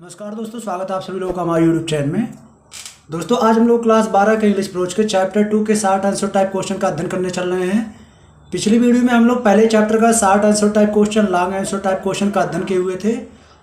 नमस्कार दोस्तों, स्वागत है आप सभी लोगों का हमारे यूट्यूब चैनल में। दोस्तों आज हम लोग क्लास 12 के इंग्लिश प्रोच के चैप्टर 2 के 60 आंसर टाइप क्वेश्चन का अध्ययन करने चल रहे हैं। पिछली वीडियो में हम लोग पहले चैप्टर का 60 answer type question, long answer type question का अध्ययन किए हुए थे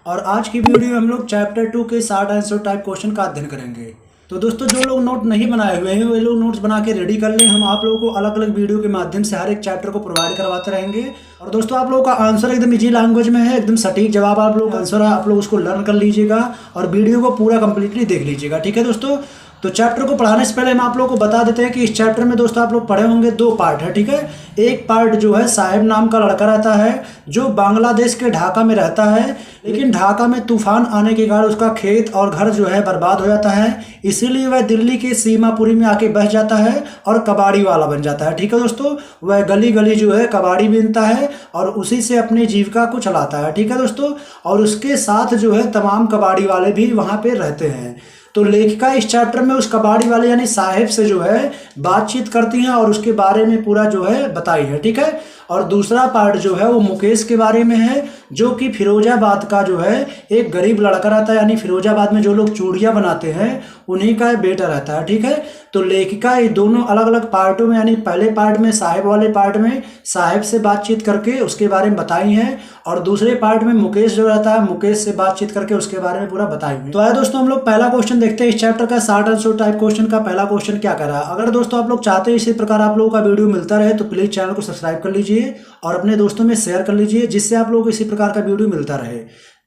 और आज की वीडियो में हम लोग चैप्टर 2 के 60 आंसर टाइप क्वेश्चन का अध्ययन करेंगे। तो दोस्तों जो लोग नोट नहीं बनाए हुए हैं वे लोग नोट्स बना के रेडी कर लें। हम आप लोगों को अलग अलग वीडियो के माध्यम से हर एक चैप्टर को प्रोवाइड करवाते रहेंगे। और दोस्तों आप लोगों का आंसर एकदम इजी लैंग्वेज में है, एकदम सटीक जवाब आप लोगों का आंसर है। आप लोग उसको लर्न कर लीजिएगा और वीडियो को पूरा कंप्लीटली देख लीजिएगा, ठीक है दोस्तों। तो चैप्टर को पढ़ाने से पहले हम आप लोगों को बता देते हैं कि इस चैप्टर में दोस्तों आप लोग पढ़े होंगे 2 पार्ट है, ठीक है। एक पार्ट जो है साहिब नाम का लड़का रहता है जो बांग्लादेश के ढाका में रहता है, लेकिन ढाका में तूफान आने के कारण उसका खेत और घर जो है बर्बाद हो जाता है, इसीलिए वह दिल्ली के सीमापुरी में आके बस जाता है और कबाड़ी वाला बन जाता है, ठीक है दोस्तों। वह गली गली जो है कबाड़ी बीनता है और उसी से अपनी जीविका को चलाता है, ठीक है दोस्तों। और उसके साथ जो है तमाम कबाड़ी वाले भी वहाँ पे रहते हैं। तो लेखिका इस चैप्टर में उस कबाड़ी वाले यानी साहिब से जो है बातचीत करती हैं और उसके बारे में पूरा जो है बताई है, ठीक है। और दूसरा पार्ट जो है वो मुकेश के बारे में है जो कि फिरोजाबाद का जो है एक गरीब लड़का रहता है, यानी फिरोजाबाद में जो लोग चूड़ियाँ बनाते हैं उन्हीं का बेटा रहता है, ठीक है। तो लेखिका ये दोनों अलग अलग पार्टों में, यानी पहले पार्ट में साहिब वाले पार्ट में साहिब से बातचीत करके उसके बारे में बताई हैं और दूसरे पार्ट में मुकेश जो रहता है मुकेश से बातचीत करके उसके बारे में पूरा बताई हुई। तो आइए दोस्तों हम लोग पहला क्वेश्चन देखते हैं इस चैप्टर का 60 आंसर टाइप क्वेश्चन का। पहला क्वेश्चन क्या कह रहा है। अगर दोस्तों आप लोग चाहते हैं इसी प्रकार आप लोगों का वीडियो मिलता रहे तो प्लीज चैनल को सब्सक्राइब कर लीजिए और अपने दोस्तों में शेयर कर लीजिए जिससे आप लोगों को इसी प्रकार का वीडियो मिलता रहे।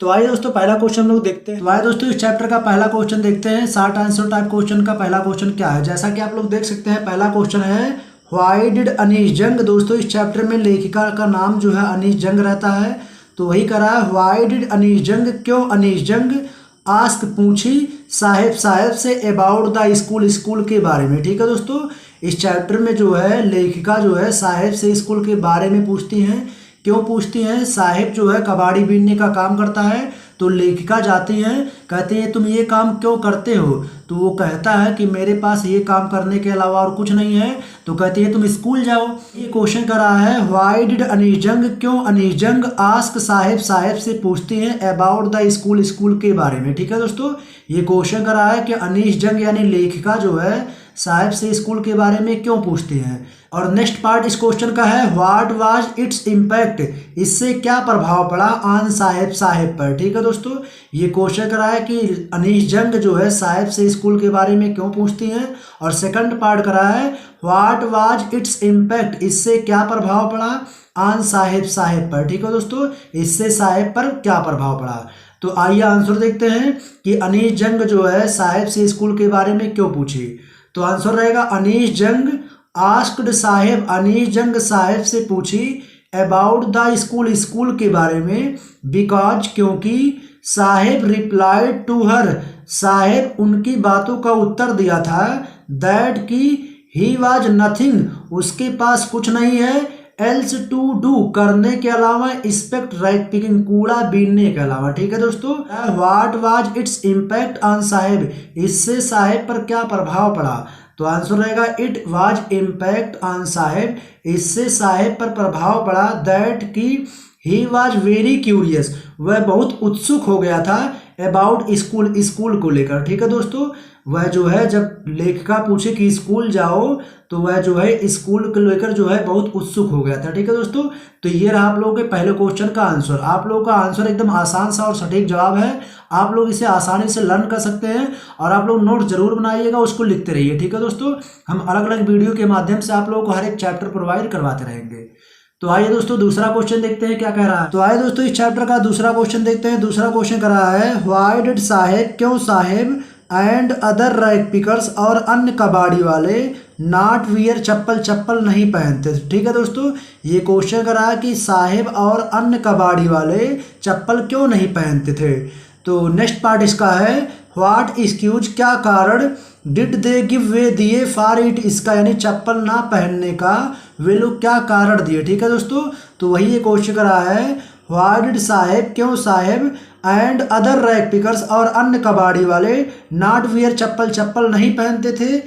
तो आइए दोस्तों पहला क्वेश्चन हम लोग देखते हैं। तो आइए दोस्तों इस चैप्टर का पहला क्वेश्चन देखते हैं। 60 आंसर टाइप क्वेश्चन का पहला क्वेश्चन क्या है। जैसा कि आप लोग देख सकते हैं पहला क्वेश्चन है व्हाई डिड अनीश जंग। दोस्तों इस चैप्टर में लेखिका का नाम जो है अनीश जंग रहता है, तो वही कह रहा है व्हाई डिड अनीश जंग, क्यों अनीश जंग आस्क पूछी Sahib say about the school, school के बारे में, ठीक है दोस्तों। इस चैप्टर में जो है लेखिका जो है साहिब से स्कूल के बारे में पूछती हैं। क्यों पूछती हैं। साहिब जो है कबाड़ी बीनने का काम करता है, तो लेखिका जाती हैं, कहते हैं तुम ये काम क्यों करते हो। तो वो कहता है कि मेरे पास ये काम करने के अलावा और कुछ नहीं है। तो कहती है तुम स्कूल जाओ। ये क्वेश्चन कर रहा है व्हाई डिड अनीश जंग, क्यों अनीश जंग आस्क साहिब से पूछती हैं अबाउट द स्कूल, स्कूल के बारे में, ठीक है दोस्तों। ये क्वेश्चन कर रहा है कि अनीश जंग यानी लेखिका जो है साहिब से स्कूल के बारे में क्यों पूछती हैं। और नेक्स्ट पार्ट इस क्वेश्चन का है व्हाट वाज इट्स इम्पैक्ट, इससे क्या प्रभाव पड़ा ऑन साहिब पर, ठीक है दोस्तों। ये क्वेश्चन करा है कि अनीश जंग जो है साहिब से स्कूल के बारे में क्यों पूछती हैं। और सेकंड पार्ट करा है व्हाट वाज इट्स इम्पैक्ट, इससे क्या प्रभाव पड़ा ऑन साहिब पर, ठीक है दोस्तों। इससे साहिब पर क्या प्रभाव पड़ा। तो आइए आंसर देखते हैं कि अनीश जंग जो है साहिब से स्कूल के बारे में क्यों पूछी। तो आंसर रहेगा अनीश जंग आस्क्ड साहिब, अनीश जंग साहिब से पूछी अबाउट द स्कूल, स्कूल के बारे में, बिकॉज क्योंकि Sahib replied to her, Sahib उनकी बातों का उत्तर दिया था, दैट की ही वाज नथिंग, उसके पास कुछ नहीं है, एल्स टू डू करने के अलावा, एक्सपेक्ट राइट पिकिंग कूड़ा बीनने के अलावा, ठीक है दोस्तों। What was its impact on Sahib, इससे साहिब पर क्या प्रभाव पड़ा। तो आंसर रहेगा it was impact on Sahib, इससे साहिब पर प्रभाव पड़ा, दैट की ही वाज वेरी क्यूरियस, वह बहुत उत्सुक हो गया था, अबाउट स्कूल, स्कूल को लेकर, ठीक है दोस्तों। वह जो है जब लेखिका पूछे कि स्कूल जाओ तो वह जो है स्कूल को लेकर जो है बहुत उत्सुक हो गया था, ठीक है दोस्तों। तो ये रहा आप लोगों के पहले क्वेश्चन का आंसर। आप लोगों का आंसर एकदम आसान सा और सटीक जवाब है। आप लोग इसे आसानी से लर्न कर सकते हैं और आप लोग नोट जरूर बनाइएगा, उसको लिखते रहिए, ठीक है दोस्तों। हम अलग अलग वीडियो के माध्यम से आप लोगों को हर एक चैप्टर प्रोवाइड करवाते रहेंगे। तो आइए दोस्तों दूसरा क्वेश्चन देखते हैं क्या कह रहा है। तो आइए दोस्तों इस चैप्टर का दूसरा क्वेश्चन देखते हैं। दूसरा क्वेश्चन कर रहा है व्हाई डिड साहिब, क्यों Sahib and other rag pickers और अन्य कबाड़ी वाले नॉट वियर चप्पल, चप्पल नहीं पहनते, ठीक है दोस्तों। ये क्वेश्चन कर रहा है कि साहिब और अन्य कबाड़ी वाले चप्पल क्यों नहीं पहनते थे। तो नेक्स्ट पार्ट इसका है व्हाट एक्सक्यूज, क्या कारण डिड दे गिव वे दिए फॉर इट, इसका यानी चप्पल ना पहनने का वे लोग क्या कारण दिए, ठीक है दोस्तों। तो वही ये क्वेश्चन कर रहा है व्हाई डिड साहिब, क्यों Sahib and other rag pickers और अन्य कबाड़ी वाले नॉट वियर चप्पल, चप्पल नहीं पहनते थे।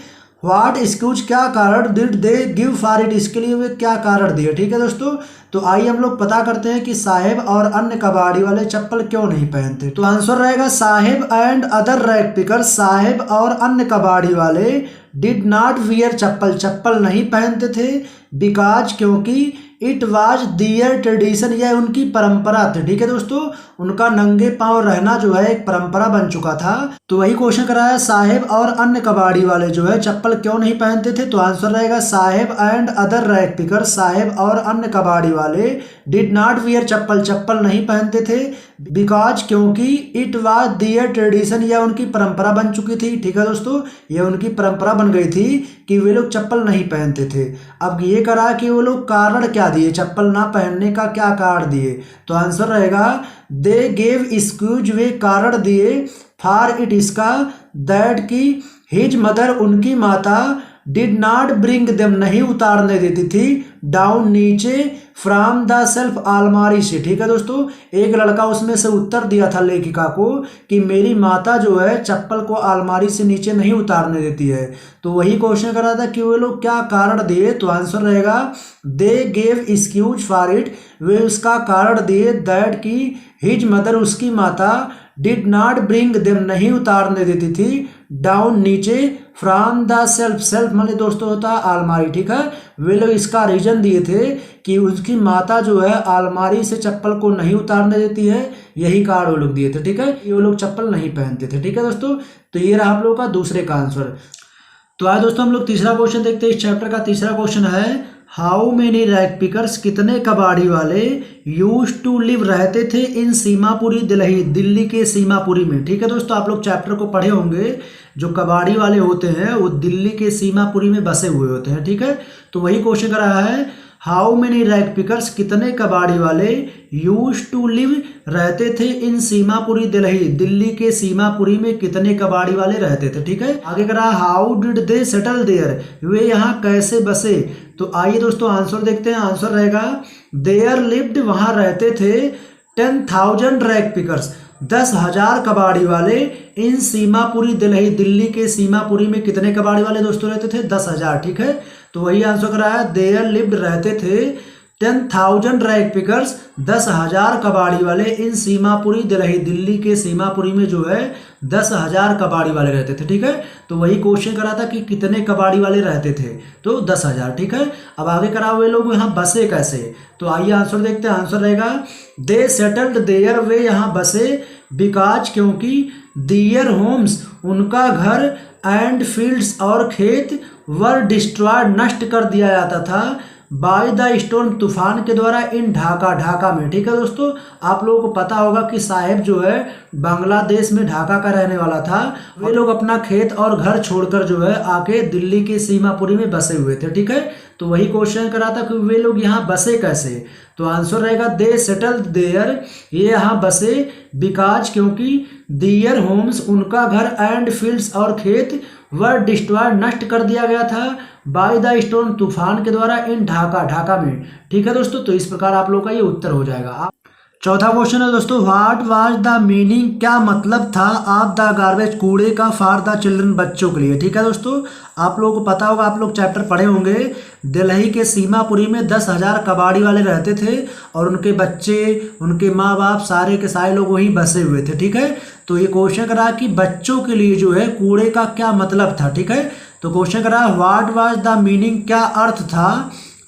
व्हाट एक्सक्यूज क्या कारण did they give for it, इसके लिए वे क्या कारण दिए। ठीक है दोस्तों, तो आइए हम लोग पता करते हैं कि साहेब और अन्य कबाड़ी वाले चप्पल क्यों नहीं पहनते। तो आंसर रहेगा साहेब एंड अदर रैग पिकर, साहेब और अन्य कबाड़ी वाले डिड नॉट वियर चप्पल, चप्पल नहीं पहनते थे, बिकॉज क्योंकि इट वाज दियर ट्रेडिशन, यह उनकी परंपरा थी। ठीक है दोस्तों, उनका नंगे पांव रहना जो है एक परंपरा बन चुका था। तो वही क्वेश्चन कराया साहेब और अन्य कबाड़ी वाले जो है चप्पल क्यों नहीं पहनते थे। तो आंसर रहेगा साहेब एंड अदर रैग पिकर, साहेब और अन्य कबाड़ी वाले डिड नॉट वियर चप्पल, चप्पल नहीं पहनते थे, बिकॉज क्योंकि इट वाज दियर ट्रेडिशन, यह उनकी परंपरा बन चुकी थी। ठीक है दोस्तों, यह उनकी परंपरा बन गई थी कि वे लोग चप्पल नहीं पहनते थे। अब ये करा कि वो लोग कारण क्या दिए, चप्पल ना पहनने का क्या कारण दिए। तो आंसर रहेगा दे गेव एक्सक्यूज, वे कारण दिए, फॉर इट इसका, दैट की हिज मदर उनकी माता, डिड नॉट ब्रिंग देम नहीं उतारने देती थी, डाउन नीचे, फ्रॉम द सेल्फ अलमारी से। ठीक है दोस्तों, एक लड़का उसमें से उत्तर दिया था लेखिका को कि मेरी माता जो है चप्पल को अलमारी से नीचे नहीं उतारने देती है। तो वही क्वेश्चन करा था कि वे लोग क्या कारण दिए। तो आंसर रहेगा they gave excuse for it, वे उसका कारण दिए, दैट की हिज मदर उसकी माता, डिड नॉट ब्रिंग देम नहीं उतारने देती थी, डाउन नीचे, फ्रॉम द सेल्फ, सेल्फ माने दोस्तों होता है अलमारी। ठीक है, वे लोग इसका रीजन दिए थे कि उसकी माता जो है अलमारी से चप्पल को नहीं उतारने देती है, यही कारण वो लोग दिए थे। ठीक है, ये लोग चप्पल नहीं पहनते थे। ठीक है दोस्तों, तो ये रहा आप लोगों का दूसरे का आंसर। तो आज दोस्तों हम लोग तीसरा क्वेश्चन देखते हैं। इस चैप्टर का तीसरा क्वेश्चन है हाउ मेनी रैग पिकर्स, कितने कबाड़ी वाले यूज टू लिव रहते थे इन सीमापुरी दिल्ली, दिल्ली के सीमापुरी में। ठीक है दोस्तों, आप लोग चैप्टर को पढ़े होंगे, जो कबाड़ी वाले होते हैं वो दिल्ली के सीमापुरी में बसे हुए होते हैं। ठीक है, तो वही क्वेश्चन कर रहा है हाउ मेनी रैग पिकर्स, कितने कबाड़ी वाले यूज टू लिव रहते थे इन सीमापुरी दिल्ली, दिल्ली के सीमापुरी में कितने कबाड़ी वाले रहते थे। ठीक है, आगे करा how did they settle there, वे यहाँ कैसे बसे। तो आइए दोस्तों आंसर देखते हैं। आंसर रहेगा देयर लिव्ड, वहां रहते थे 10,000 रैग पिकर्स, 10,000 कबाड़ी वाले इन सीमापुरी दिल्ली, दिल्ली के सीमापुरी में कितने कबाड़ी वाले दोस्तों रहते थे, 10,000। ठीक है, तो वही आंसर कराया देयर लिव्ड रहते थे 10,000 रैग पिकर्स, 10,000 कबाड़ी वाले इन सीमापुरी दिल्ली, दिल्ली के सीमापुरी में जो है 10,000 कबाड़ी वाले रहते थे। ठीक है, तो वही क्वेश्चन करा था कि कितने कबाड़ी वाले रहते थे, तो 10,000। ठीक है, अब आगे करा हुए लोग यहाँ बसे कैसे। तो आइए आंसर देखते हैं। आंसर रहेगा दे सेटल्ड देयर, वे यहाँ बसे, बिकॉज क्योंकि, दियर होम्स उनका घर, एंड फील्ड्स और खेत, वर डिस्ट्रॉयड नष्ट कर दिया जाता था, बाय द स्टॉर्म तूफान के द्वारा, इन ढाका, ढाका में। ठीक है दोस्तों, आप लोगों को पता होगा कि साहेब जो है बांग्लादेश में ढाका का रहने वाला था। वे लोग अपना खेत और घर छोड़कर जो है आके दिल्ली के सीमापुरी में बसे हुए थे। ठीक है, तो वही क्वेश्चन करा था कि वे लोग यहाँ बसे कैसे। तो आंसर रहेगा दे सेटल्ड देयर, ये यहाँ बसे, बिकॉज क्योंकि, दियर होम्स उनका घर, एंड फील्ड्स और खेत, वर डिस्ट्रॉयड नष्ट कर दिया गया था, बाय द स्टॉर्म तूफान के द्वारा, इन ढाका, ढाका में। ठीक है दोस्तों, तो इस प्रकार आप लोगों का ये उत्तर हो जाएगा। चौथा क्वेश्चन है दोस्तों व्हाट वाज द मीनिंग, क्या मतलब था ऑफ द गार्बेज, कूड़े का, फॉर द चिल्ड्रन, बच्चों के लिए। ठीक है दोस्तों, आप लोगों को पता होगा, आप लोग चैप्टर पढ़े होंगे, दिल्ली के सीमापुरी में 10,000 कबाड़ी वाले रहते थे और उनके बच्चे, उनके माँ बाप, सारे के सारे लोग वहीं बसे हुए थे। ठीक है, तो ये क्वेश्चन करा कि बच्चों के लिए जो है कूड़े का क्या मतलब था। ठीक है, तो क्वेश्चन करा व्हाट वाज द मीनिंग, क्या अर्थ था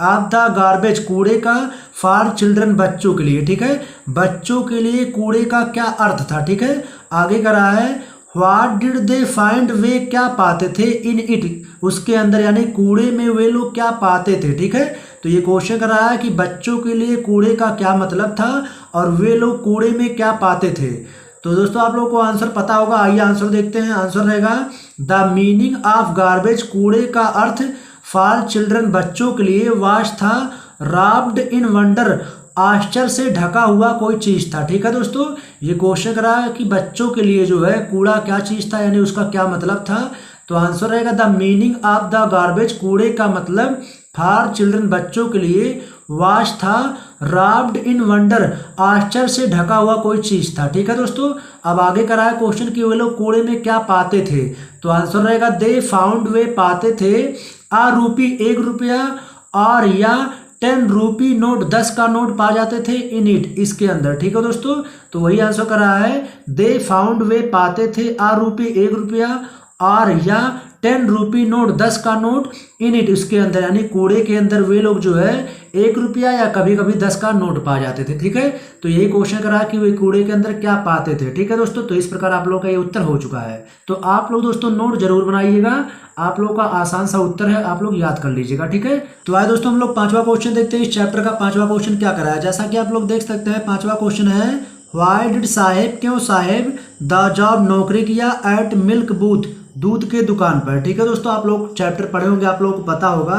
ऑफ द गार्बेज, कूड़े का, फॉर चिल्ड्रन, बच्चों के लिए। ठीक है, बच्चों के लिए कूड़े का क्या अर्थ था। ठीक है, आगे करा है व्हाट डिड दे फाइंड, वे क्या पाते थे, इन इट, उसके अंदर, यानी कूड़े में वे लोग क्या पाते थे। ठीक है, तो ये क्वेश्चन करा है कि बच्चों के लिए कूड़े का क्या मतलब था और वे लोग कूड़े में क्या पाते थे। तो दोस्तों आप लोगों को आंसर पता होगा, आइए आंसर देखते हैं। आंसर रहेगा द मीनिंग ऑफ गार्बेज, कूड़े का अर्थ, फॉर चिल्ड्रन, बच्चों के लिए, वाश था, राब्ड इन वंडर, आश्चर्य से ढका हुआ कोई चीज था। ठीक है दोस्तों, ये क्वेश्चन करा है कि बच्चों के लिए जो है कूड़ा क्या चीज था, यानी उसका क्या मतलब था। तो आंसर रहेगा the meaning of the garbage, कूड़े का मतलब, फॉर चिल्ड्रन, बच्चों के लिए, वाश था, राब्ड इन वंडर, आश्चर्य से ढका हुआ कोई चीज था। ठीक है दोस्तों, अब आगे करा है क्वेश्चन कि वे लोग कूड़े में क्या पाते थे। तो आंसर रहेगा दे फाउंड, वे पाते थे आ रूपी, 1 रुपया, और या 10 रूपी नोट, 10 का नोट पा जाते थे इन इट, इसके अंदर। ठीक है दोस्तों, तो वही आंसर करा है दे फाउंड, वे पाते थे आ रूपी, 1 रुपया, और या 10 रूपी नोट, 10 का नोट इन इट, उसके अंदर, यानी कूड़े के अंदर वे लोग जो है 1 रुपया या कभी कभी 10 का नोट पा जाते थे। ठीक है, तो यही क्वेश्चन करा कि वे कूड़े के अंदर क्या पाते थे। ठीक है दोस्तों, तो इस प्रकार आप लोग का ये उत्तर हो चुका है। तो आप लोग दोस्तों नोट जरूर बनाइएगा, आप लोग का आसान सा उत्तर है, आप लोग याद कर लीजिएगा। ठीक है, तो आए दोस्तों हम लोग 5वां क्वेश्चन देखते हैं। इस चैप्टर का 5वां क्वेश्चन क्या करा है। जैसा कि आप लोग देख सकते हैं 5वां क्वेश्चन है व्हाई डिड साहेब, क्यों साहेब द जॉब, नौकरी किया एट मिल्क बूथ, दूध के दुकान पर। ठीक है दोस्तों, आप लोग चैप्टर पढ़े होंगे, आप लोगों को पता होगा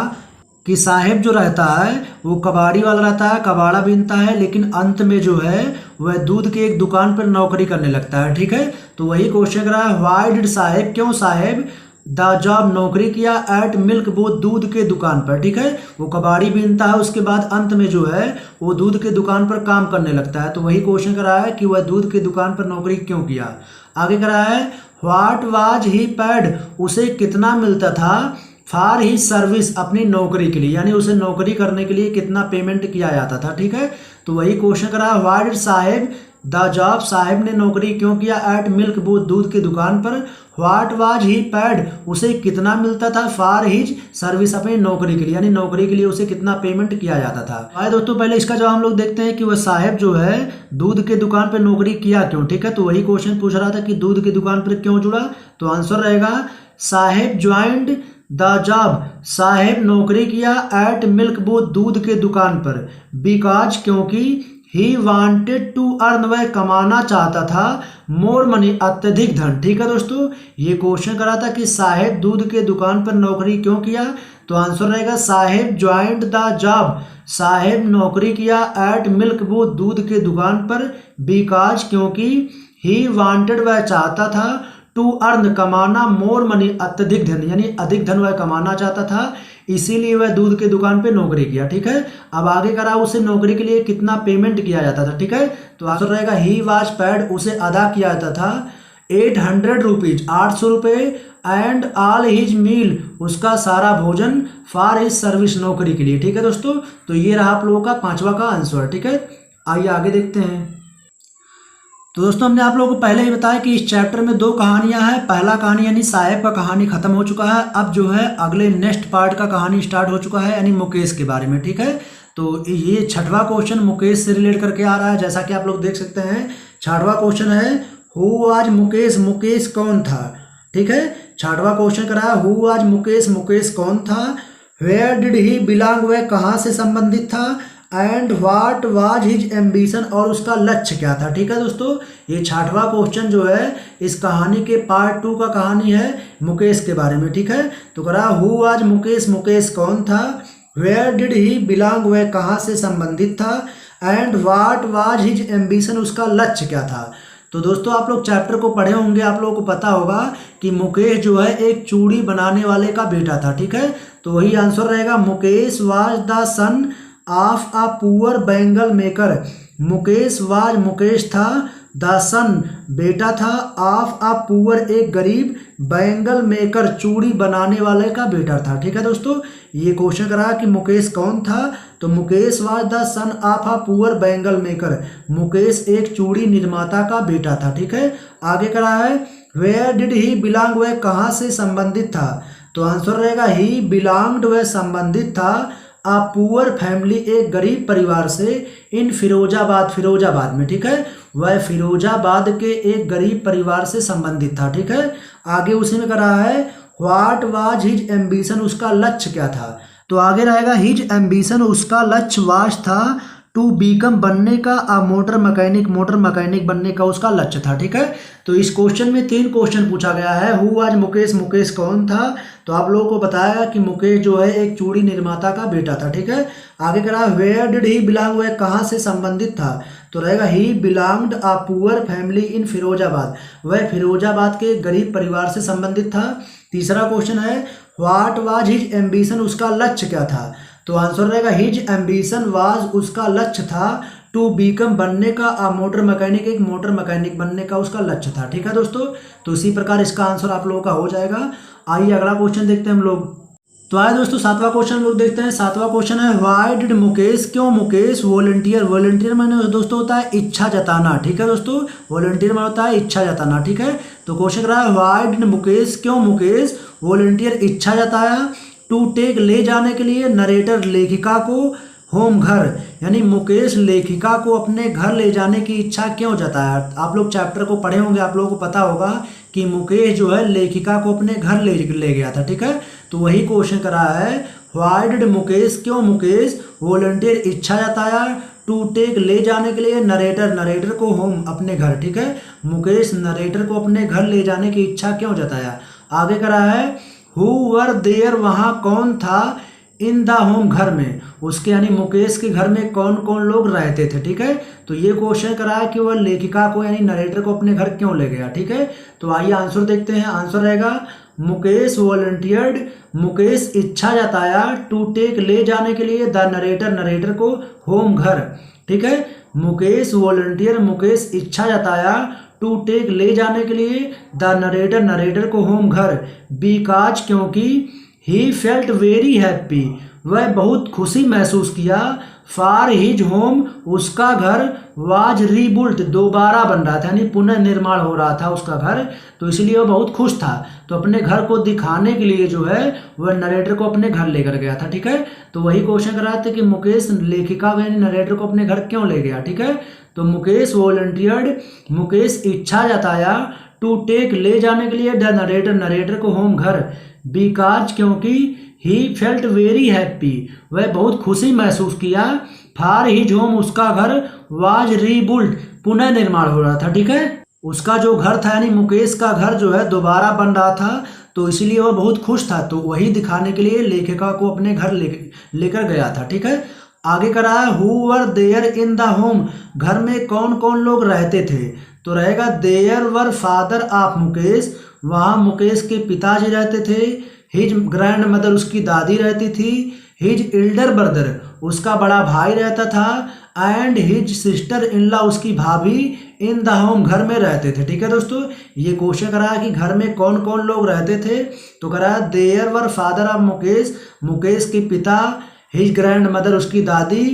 कि साहेब जो रहता है वो कबाड़ी वाला रहता है, कबाड़ा बीनता है, लेकिन अंत में जो है वह दूध के एक दुकान पर नौकरी करने लगता है। ठीक है, तो वही क्वेश्चन कर रहा है व्हाई डिड साहेब, क्यों साहेब द जॉब, नौकरी किया एट मिल्क बूथ, दूध के दुकान पर। ठीक है, वो कबाड़ी बीनता है, उसके बाद अंत में जो है वो दूध के दुकान पर काम करने लगता है। तो वही क्वेश्चन कर रहा है कि वह दूध के दुकान पर नौकरी क्यों किया। आगे कर रहा है व्हाट वाज ही पेड, उसे कितना मिलता था फॉर ही सर्विस, अपनी नौकरी के लिए, यानी उसे नौकरी करने के लिए कितना पेमेंट किया जाता था। ठीक है, तो वही क्वेश्चन कर रहा है why did Saheb the job, Saheb ने नौकरी क्यों किया एट मिल्क बूथ, दूध की दुकान पर। व्हाट वाज ही पेड, उसे कितना मिलता था फॉर हिज सर्विस, अपनी नौकरी के लिए, यानी नौकरी के लिए उसे कितना पेमेंट किया जाता था। आइए दोस्तों पहले इसका जवाब हम लोग देखते हैं कि वह साहेब जो है दूध के दुकान पर नौकरी किया क्यों। ठीक है, तो वही क्वेश्चन पूछ रहा था कि दूध की दुकान पर क्यों जुड़ा। तो आंसर रहेगा साहेब ज्वाइंड द जॉब, साहेब नौकरी किया एट मिल्क बूथ, दूध के दुकान पर, बिकॉज, क्योंकि, ही वांटेड टू अर्न, वह कमाना चाहता था, मोर मनी, अत्यधिक धन। ठीक है दोस्तों, ये क्वेश्चन करा था कि साहेब दूध के दुकान पर नौकरी क्यों किया। तो आंसर रहेगा साहेब ज्वाइंड द जॉब, साहेब नौकरी किया एट मिल्क बूथ, दूध के दुकान पर, बिकॉज, क्योंकि, ही वांटेड, वह चाहता था, टू अर्न, कमाना, मोर मनी, अत्यधिक धन, यानी अधिक धन वह कमाना चाहता था, इसीलिए वह दूध के दुकान पे नौकरी किया। ठीक है, अब आगे करा उसे नौकरी के लिए कितना पेमेंट किया जाता था। ठीक है, तो आंसर रहेगा ही वाज पेड, उसे अदा किया जाता था 800 रुपीज, 800 रुपये, एंड ऑल हिज मील, उसका सारा भोजन, फॉर हिज सर्विस, नौकरी के लिए। ठीक है दोस्तों, तो ये रहा आप लोगों का 5वां का आंसर। ठीक है, आइए आगे देखते हैं। तो दोस्तों हमने आप लोगों को पहले ही बताया कि इस चैप्टर में 2 कहानियां हैं। पहला कहानी यानी साहेब का कहानी खत्म हो चुका है, अब जो है अगले नेक्स्ट पार्ट का कहानी स्टार्ट हो चुका है, यानी मुकेश के बारे में। ठीक है, तो ये 6वां क्वेश्चन मुकेश से रिलेट करके आ रहा है। जैसा कि आप लोग देख सकते हैं 6वां क्वेश्चन है हु वाज मुकेश, मुकेश कौन था। ठीक है, 6वां क्वेश्चन करा है हु वाज मुकेश, मुकेश कौन था। वेयर डिड ही बिलोंग, वह कहाँ से संबंधित था। And what was his ambition, और उसका लक्ष्य क्या था। ठीक है दोस्तों, ये 6वां क्वेश्चन जो है इस कहानी के पार्ट 2 का कहानी है मुकेश के बारे में। ठीक है, तो करा हु वाज मुकेश, मुकेश कौन था। वेयर डिड ही बिलोंग, वह कहाँ से संबंधित था। And what was his ambition, उसका लक्ष्य क्या था। तो दोस्तों आप लोग चैप्टर को पढ़े होंगे, आप लोगों को पता होगा कि मुकेश जो है एक चूड़ी बनाने वाले का बेटा था। ठीक है, तो वही आंसर रहेगा Mukesh was the son of a poor bangle maker, Mukesh was, Mukesh था, द सन, बेटा था, ऑफ अ पुअर, एक गरीब, बैंगल मेकर, चूड़ी बनाने वाले का बेटा था। ठीक है दोस्तों, ये क्वेश्चन करा कि मुकेश कौन था। तो Mukesh was the son of a poor bangle maker, Mukesh एक चूड़ी निर्माता का बेटा था। ठीक है, आगे करा है वेयर डिड ही बिलोंग, वह कहाँ से संबंधित था। तो आंसर रहेगा ही बिलोंग्ड, वह संबंधित था, अ पुअर फैमिली, एक गरीब परिवार से, इन फिरोजाबाद, फिरोजाबाद में। ठीक है, वह फिरोजाबाद के एक गरीब परिवार से संबंधित था। ठीक है, आगे उसी में करा है व्हाट वाज हिज एम्बिशन, उसका लक्ष्य क्या था। तो आगे रहेगा हिज एम्बिशन, उसका लक्ष्य वाज था, टू बीकम, बनने का, a motor mechanic, motor mechanic बनने का उसका लक्ष्य था। ठीक है, तो इस क्वेश्चन में 3 क्वेश्चन पूछा गया है। हु वाज मुकेश, मुकेश कौन था। तो आप लोगों को बताया कि मुकेश जो है एक चूड़ी निर्माता का बेटा था। ठीक है, आगे करा वेयर डिड ही बिलोंग, वह कहाँ से संबंधित था। तो रहेगा ही belonged a poor family in Firozabad, वह फिरोजाबाद के गरीब परिवार से संबंधित था। तीसरा क्वेश्चन है व्हाट वाज हिज एम्बिशन, उसका लक्ष्य क्या था। तो आंसर रहेगा हिज एम्बिशन वाज, उसका लक्ष्य था, टू बीकम बनने का, अ मोटर मैकेनिक, एक मोटर मैकेनिक बनने का उसका लक्ष्य था। ठीक है दोस्तों, तो इसी प्रकार इसका आंसर आप लोगों का हो जाएगा। आइए अगला क्वेश्चन देखते हैं हम लोग। तो आए दोस्तों सातवां क्वेश्चन लोग देखते हैं। सातवां क्वेश्चन है व्हाई डिड मुकेश, क्यों मुकेश वॉलंटियर, वॉलंटियर माने दोस्तों होता है इच्छा जताना। ठीक है दोस्तों, वॉलंटियर माने होता है इच्छा जताना। ठीक है, तो क्वेश्चन रहा है व्हाई डिड मुकेश, क्यों मुकेश वॉलंटियर इच्छा जताया, टू टेक ले जाने के लिए, नरेटर लेखिका को, होम घर, यानी मुकेश लेखिका को अपने घर ले जाने की इच्छा क्यों जताया। आप लोग चैप्टर को पढ़े होंगे, आप लोगों को पता होगा कि मुकेश जो है लेखिका को अपने घर ले गया था। ठीक है, तो वही क्वेश्चन करा है व्हाई डिड मुकेश, क्यों मुकेश वॉलंटियर इच्छा जताया, टू टेक ले जाने के लिए, नरेटर, नरेटर को, होम अपने घर। ठीक है, मुकेश नरेटर को अपने घर ले जाने की इच्छा क्यों जताया। आगे करा है हु वर देयर, वहाँ कौन था, इन द होम घर में, उसके यानी मुकेश के घर में कौन कौन लोग रहते थे। ठीक है, तो ये क्वेश्चन करा है कि वह लेखिका को यानी नरेटर को अपने घर क्यों ले गया। ठीक है, तो आइए आंसर देखते हैं। आंसर रहेगा मुकेश वॉलंटियर्ड, मुकेश इच्छा जताया, टू टेक ले जाने के लिए, द नरेटर, नरेटर को, होम घर। ठीक है, मुकेश वॉलंटियर, मुकेश इच्छा जताया, टू टेक ले जाने के लिए, द नरेटर, नरेटर को, होम घर, बिकॉज क्योंकि, ही फेल्ट वेरी हैप्पी, वह बहुत खुशी महसूस किया, फॉर हिज होम, उसका घर, वाज रीबुल्ट, दोबारा बन रहा था यानी पुनर्निर्माण हो रहा था उसका घर, तो इसलिए वह बहुत खुश था। तो अपने घर को दिखाने के लिए जो है वह नरेटर को अपने घर लेकर गया था। ठीक है, तो वही क्वेश्चन कर रहा था कि मुकेश लेखिका यानी नरेटर को अपने घर क्यों ले गया। ठीक है, तो मुकेश वॉलंटियर्ड, मुकेश इच्छा जताया, टू टेक ले जाने के लिए, द नरेटर, नरेटर को, होम घर, बिकॉज क्योंकि, ही फेल्ट वेरी हैप्पी, वह बहुत खुशी महसूस किया, फॉर हिज होम, उसका घर, वाज रीबुल्ट, पुनर्निर्माण हो रहा था। ठीक है, उसका जो घर था यानी मुकेश का घर जो है दोबारा बन रहा था, तो इसलिए वह बहुत खुश था, तो वही दिखाने के लिए लेखिका को अपने घर लेकर गया था। ठीक है, आगे करा है who were there in the home, घर में कौन कौन लोग रहते थे। तो रहेगा there were father of Mukesh, वहाँ मुकेश के पिताजी रहते थे, हिज ग्रैंड मदर, उसकी दादी रहती थी, हिज एल्डर ब्रदर, उसका बड़ा भाई रहता था, and his sister in law, उसकी भाभी, इन द होम, घर में रहते थे। ठीक है दोस्तों, ये क्वेश्चन करा है कि घर में कौन कौन लोग रहते थे। तो करा है there were father of Mukesh, Mukesh के पिता, हिज ग्रैंड मदर, उसकी दादी,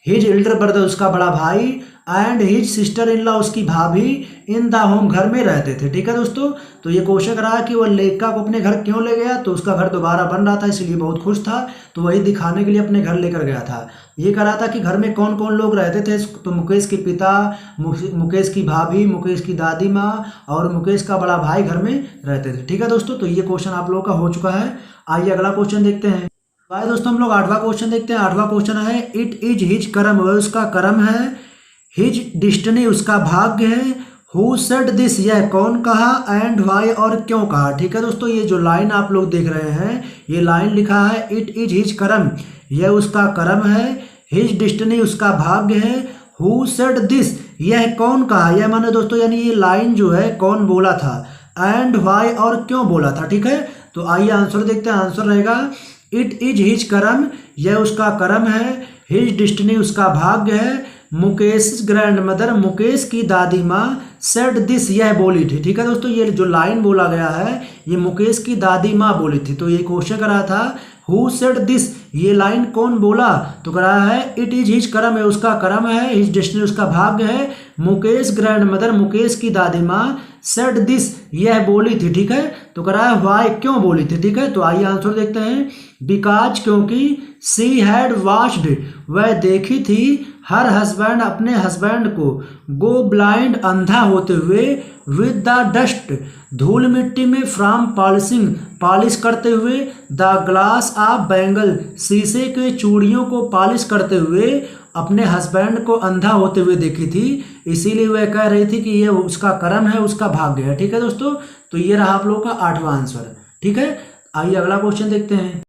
हिज एल्डर ब्रदर, उसका बड़ा भाई, and his sister in law, उसकी भाभी, इन द होम, घर में रहते थे। ठीक है दोस्तों, तो ये क्वेश्चन रहा कि वह लेखिका को अपने घर क्यों ले गया, तो उसका घर दोबारा बन रहा था इसलिए बहुत खुश था, तो वही दिखाने के लिए अपने घर लेकर गया था। ये कह रहा था कि घर में कौन कौन लोग रहते थे, तो मुकेश के पिता, मुकेश की भाभी, मुकेश की दादी माँ और मुकेश का बड़ा भाई घर में रहते थे। ठीक है दोस्तों, तो ये क्वेश्चन आप लोगों का हो चुका है। आइए अगला क्वेश्चन देखते हैं। भाई दोस्तों हम लोग आठवां क्वेश्चन देखते हैं। आठवां क्वेश्चन है इट इज हिज कर्म, वह उसका कर्म है, हिज डिस्टिनी, उसका भाग्य है, हु सेड दिस, यह कौन कहा, एंड वाई, और क्यों कहा। ठीक है दोस्तों, ये जो लाइन आप लोग देख रहे हैं, ये लाइन लिखा है इट इज हिज कर्म, यह उसका कर्म है, हिज डिस्टिनी, उसका भाग्य है, हु सेड दिस, यह कौन कहा, यह माने दोस्तों यानी ये लाइन जो है कौन बोला था, एंड वाई, और क्यों बोला था। ठीक है, तो आइए आंसर देखते हैं। आंसर रहेगा इट इज हिज कर्म, यह उसका कर्म है, हिज डिस्टिनी, उसका भाग्य है, मुकेश ग्रैंड मदर, मुकेश की दादी माँ, सेड दिस, यह बोली थी। ठीक है दोस्तों, ये जो लाइन बोला गया है ये मुकेश की दादी माँ बोली थी। तो ये क्वेश्चन करा था हु सेड दिस, ये लाइन कौन बोला, तो करा है इट इज हिज कर्म, है उसका कर्म है, हिज डिस्टिनी, उसका भाग्य है, मुकेश ग्रैंड मदर, मुकेश की दादी माँ, सेड दिस, यह बोली थी। ठीक है, तो करा है वाई, क्यों बोली थी। ठीक है, तो आइए आंसर देखते हैं। बिकॉज क्योंकि, सी हैड वॉच्ड, वह देखी थी, हर हस्बैंड, अपने हस्बैंड को, गो ब्लाइंड, अंधा होते हुए, विद द डस्ट, धूल मिट्टी में, फ्रॉम पॉलिशिंग, पॉलिश करते हुए, द ग्लास ऑफ बैंगल, शीशे के चूड़ियों को पॉलिश करते हुए, अपने हस्बैंड को अंधा होते हुए देखी थी, इसीलिए वह कह रही थी कि ये उसका कर्म है, उसका भाग्य है। ठीक है दोस्तों, तो ये रहा आप लोगों का आठवां आंसर। ठीक है, आइए अगला क्वेश्चन देखते हैं।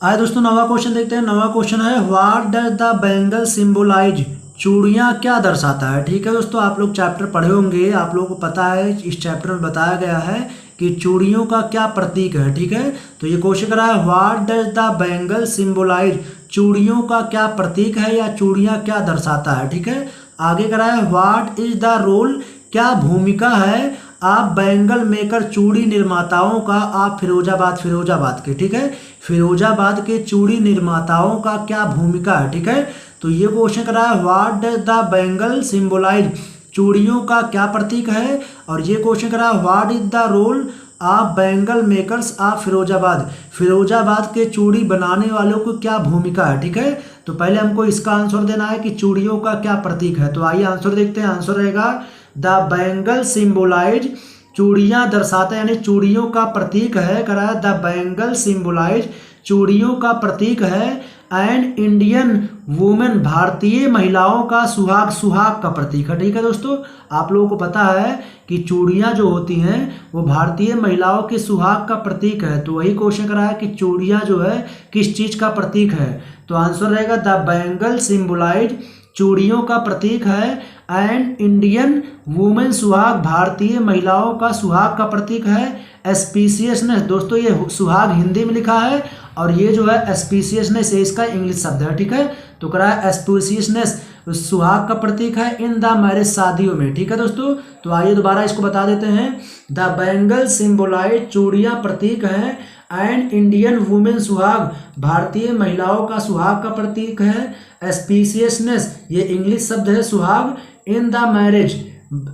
आइए दोस्तों नवा क्वेश्चन देखते हैं। नवा क्वेश्चन है what does the bangle symbolise, चूड़ियाँ क्या दर्शाता है। ठीक है दोस्तों, आप लोग चैप्टर पढ़े होंगे, आप लोगों को पता है इस चैप्टर में बताया गया है कि चूड़ियों का क्या प्रतीक है। ठीक है, तो ये क्वेश्चन करा है what does the bangle symbolise, चूड़ियों का क्या प्रतीक है या चूड़ियाँ क्या दर्शाता है। ठीक है, आगे करा है व्हाट इज द रोल, क्या भूमिका है आप बैंगल मेकर चूड़ी निर्माताओं का, आप फिरोजाबाद के। ठीक है, फिरोजाबाद के चूड़ी निर्माताओं का क्या भूमिका है। ठीक है, तो ये क्वेश्चन करा है what does the bangle symbolise, चूड़ियों का क्या प्रतीक है। और ये क्वेश्चन करा है व्हाट इज द रोल आप bangle makers of Firozabad, Firozabad के चूड़ी बनाने वालों को क्या भूमिका है। ठीक है, तो पहले हमको इसका आंसर देना है कि चूड़ियों का क्या प्रतीक है। तो आइए आंसर देखते हैं। आंसर रहेगा द बैंगल सिंबलाइज, चूड़ियाँ दर्शाते हैं यानी चूड़ियों का प्रतीक है। करा द बैंगल सिंबलाइज, चूड़ियों का प्रतीक है। एंड इंडियन वुमेन, भारतीय महिलाओं का सुहाग, सुहाग का प्रतीक है। ठीक है दोस्तों, आप लोगों को पता है कि चूड़ियाँ जो होती हैं वो भारतीय महिलाओं के सुहाग का प्रतीक है। तो वही क्वेश्चन करा है कि चूड़ियाँ जो है किस चीज़ का प्रतीक है। तो आंसर रहेगा द बैंगल सिंबलाइज, चूड़ियों का प्रतीक है। एंड इंडियन वुमेन, सुहाग, भारतीय महिलाओं का सुहाग का प्रतीक है। स्पीशियसनेस, दोस्तों ये सुहाग हिंदी में लिखा है और ये जो है स्पीशियसनेस है इसका इंग्लिश शब्द है। ठीक है, तो करा है स्पीशियसनेस सुहाग का प्रतीक है इन द मैरिज, शादियों में। ठीक है दोस्तों, तो आइए दोबारा इसको बता देते हैं। द बैंगल सिंबलाइज, चूड़ियाँ प्रतीक हैं। एंड इंडियन वुमेन, सुहाग, भारतीय महिलाओं का सुहाग का प्रतीक है। स्पीशियसनेस ये इंग्लिश शब्द है सुहाग। इन द मैरिज,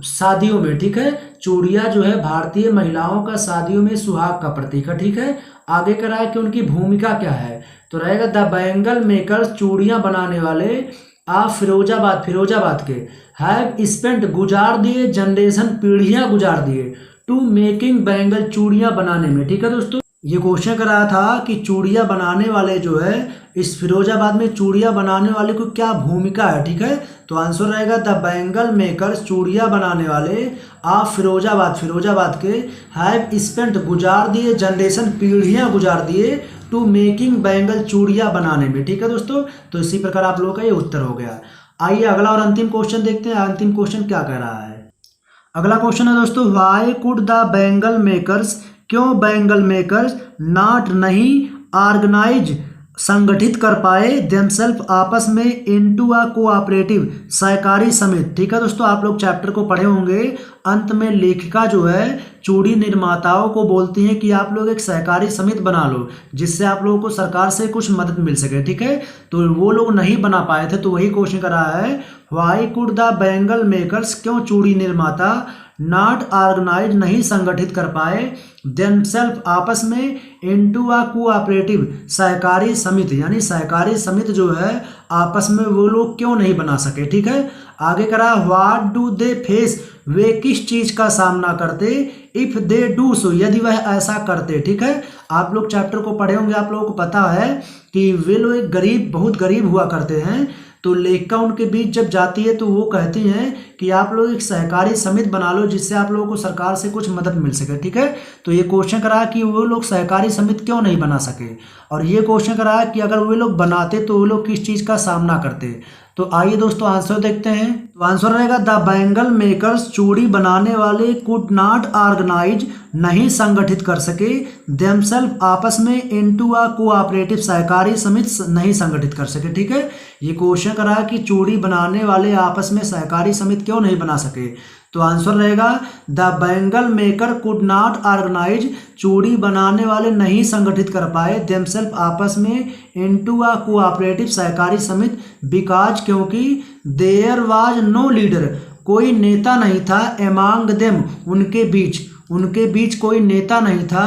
शादियों में। ठीक है, चूड़ियाँ जो है भारतीय महिलाओं का शादियों में सुहाग का प्रतीक है। ठीक है, आगे करा है कि उनकी भूमिका क्या है। तो रहेगा द बैंगल मेकर्स, चूड़ियाँ बनाने वाले आप फिरोजाबाद के हैव स्पेंट, गुजार दिए, जनरेशन, पीढ़ियाँ गुजार दिए, टू मेकिंग बैंगल, चूड़ियाँ बनाने में। ठीक है दोस्तों, ये क्वेश्चन कराया था कि चूड़ियाँ बनाने वाले जो है इस फिरोजाबाद में चूड़ियाँ बनाने वाले को क्या भूमिका है। ठीक है, तो आंसर रहेगा द बैंगल मेकर्स, चूड़ियाँ बनाने वाले आप फिरोजाबाद के हैव स्पेंट, गुजार दिए, जनरेशन, पीढ़ियाँ गुजार दिए, टू मेकिंग बैंगल, चूड़ियाँ बनाने में। ठीक है दोस्तों, तो इसी प्रकार आप लोगों का ये उत्तर हो गया। आइए अगला और अंतिम क्वेश्चन देखते हैं। अंतिम क्वेश्चन क्या कह रहा है। अगला क्वेश्चन है दोस्तों, why could the bangle makers, क्यों बैंगल मेकर्स नॉट, नहीं, ऑर्गेनाइज, संगठित कर पाए, देमसेल्फ, आपस में, इनटू अ कोऑपरेटिव, सहकारी समिति। ठीक है दोस्तों, आप लोग चैप्टर को पढ़े होंगे। अंत में लेखिका जो है चूड़ी निर्माताओं को बोलती हैं कि आप लोग एक सहकारी समिति बना लो जिससे आप लोगों को सरकार से कुछ मदद मिल सके। ठीक है, तो वो लोग नहीं बना पाए थे, तो वही क्वेश्चन करा है why could the bangle makers, क्यों चूड़ी निर्माता नॉट ऑर्गेनाइज, नहीं संगठित कर पाए, देमसेल्फ, आपस में, इनटू अ कोऑपरेटिव, सहकारी समिति, यानी सहकारी समिति जो है आपस में वो लोग क्यों नहीं बना सके। ठीक है, आगे करा व्हाट डू दे फेस, वे किस चीज का सामना करते, इफ दे डू सो, यदि वह ऐसा करते। ठीक है, आप लोग चैप्टर को पढ़े होंगे, आप लोगों को पता है कि वे लोग एक गरीब, बहुत गरीब हुआ करते हैं। तो लेखिका उनके बीच जब जाती है तो वो कहती हैं कि आप लोग एक सहकारी समिति बना लो जिससे आप लोगों को सरकार से कुछ मदद मिल सके। ठीक है, तो ये क्वेश्चन करा कि वो लोग सहकारी समिति क्यों नहीं बना सके, और ये क्वेश्चन करा कि अगर वे लोग बनाते तो वो लोग किस चीज़ का सामना करते। तो आइए दोस्तों आंसर देखते हैं। तो आंसर रहेगा द बैंगल मेकर्स, चूड़ी बनाने वाले, कुड नॉट ऑर्गेनाइज, नहीं संगठित कर सके, देमसेल्फ, आपस में, इनटू अ कोऑपरेटिव, सहकारी समिति नहीं संगठित कर सके। ठीक है, ये क्वेश्चन करा कि चूड़ी बनाने वाले आपस में सहकारी समिति क्यों नहीं बना सके। तो आंसर रहेगा the bangle maker could not organise, चूड़ी बनाने वाले नहीं संगठित कर पाए, देमसेल्फ, आपस में, इनटू अ कोऑपरेटिव, सहकारी समिति, बिकॉज, क्योंकि, देयर वाज नो लीडर, कोई नेता नहीं था, एमंग देम, उनके बीच कोई नेता नहीं था,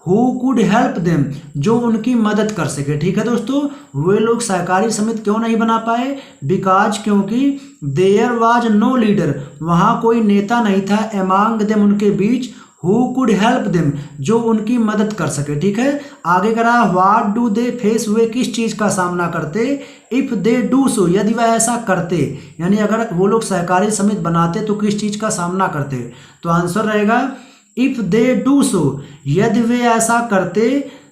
हु कुड हेल्प देम, जो उनकी मदद कर सके। ठीक है दोस्तों, वे लोग सहकारी समिति क्यों नहीं बना पाए, बिकॉज, क्योंकि, देयर वाज नो लीडर, वहाँ कोई नेता नहीं था, एमंग देम, उनके बीच, हु कुड हेल्प देम, जो उनकी मदद कर सके। ठीक है, आगे करा व्हाट डू दे फेस, वे किस चीज़ का सामना करते, इफ़ दे डू सो, यदि वह ऐसा करते, यानी अगर वो लोग सहकारी समिति बनाते तो किस चीज़ का सामना करते। तो आंसर रहेगा इफ दे डू सो, यदि वे ऐसा करते,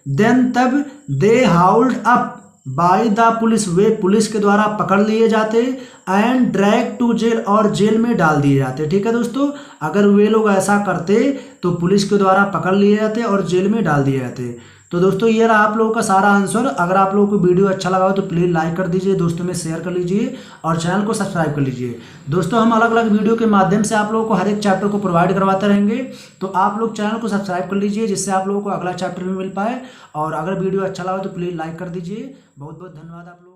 देन तब, they hauled up by the police, वे पुलिस के द्वारा पकड़ लिए जाते, एंड ड्रैग टू जेल, और जेल में डाल दिए जाते। ठीक है दोस्तों, अगर वे लोग ऐसा करते तो पुलिस के द्वारा पकड़ लिए जाते और जेल में डाल दिए जाते। तो दोस्तों ये रहा आप लोगों का सारा आंसर। अगर आप लोगों को वीडियो अच्छा लगा हो तो प्लीज़ लाइक कर दीजिए, दोस्तों में शेयर कर लीजिए और चैनल को सब्सक्राइब कर लीजिए। दोस्तों हम अलग अलग वीडियो के माध्यम से आप लोगों को हर एक चैप्टर को प्रोवाइड करवाते रहेंगे, तो आप लोग चैनल को सब्सक्राइब कर लीजिए जिससे आप लोगों को अगला चैप्टर भी मिल पाए। और अगर वीडियो अच्छा लगा तो प्लीज़ लाइक कर दीजिए। बहुत बहुत धन्यवाद आप लोग।